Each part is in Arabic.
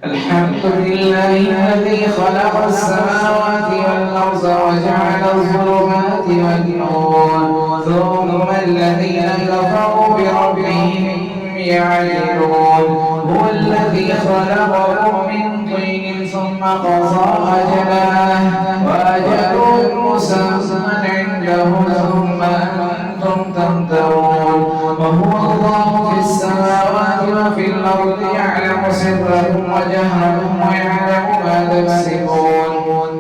الحمد لله الذي خلق السماوات والأرض وجعل الظلمات والنور ثم الذين كفروا بربهم يعدلون هو الذي خلقكم من طين ثم قضى أجله وأجل مسمى عنده ثم أنتم تمترون وهو الله في السماوات وفي الأرض يعلم سركم وجهركم ويعلم ما تكسبون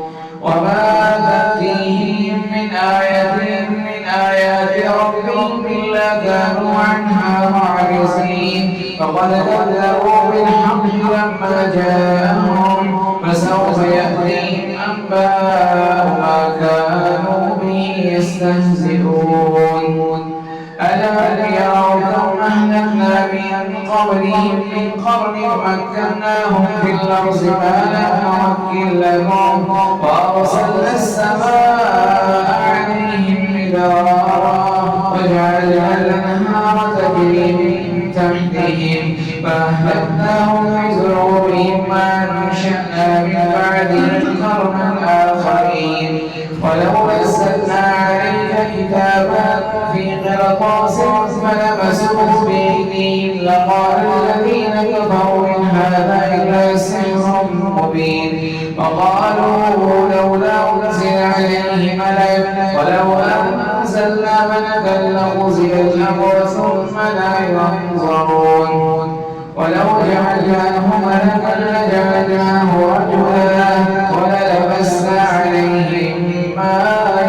وما تأتيهم من آية من آيات ربهم إلا كانوا عنها معرضين فقد كذبوا بالحق لما جاءهم فسوف يأتيهم أنباء ما كانوا به يستهزئون ألم يروا كم أهلكنا من قبلهم من قرن مكناهم في الأرض ما لم نمكن لهم وأرسلنا السماء عليهم مدرارا وجعلنا الأنهار تجري من تحتهم فأهلكناهم بذنوبهم وأنشأنا من بعدهم قرنا آخرين ولو نزلنا عليك كتابا في قرطاس فلمسوه بأيديهم لقال الذين كفروا إن هذا إلا سحر مبين فقالوا لولا أنزل عليه ملك ولو أنزلنا ملكا لقضي الأمر ثم لا ينظرون ولو جعلناه ملكا لجعلناه رجلا وللبسنا عليهم ما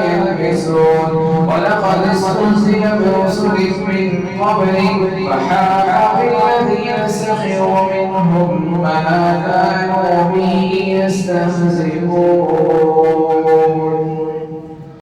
يلبسون ولقد استهزئ برسل من قبلك فحاق بالذين سخروا منهم ما كانوا به يستهزئون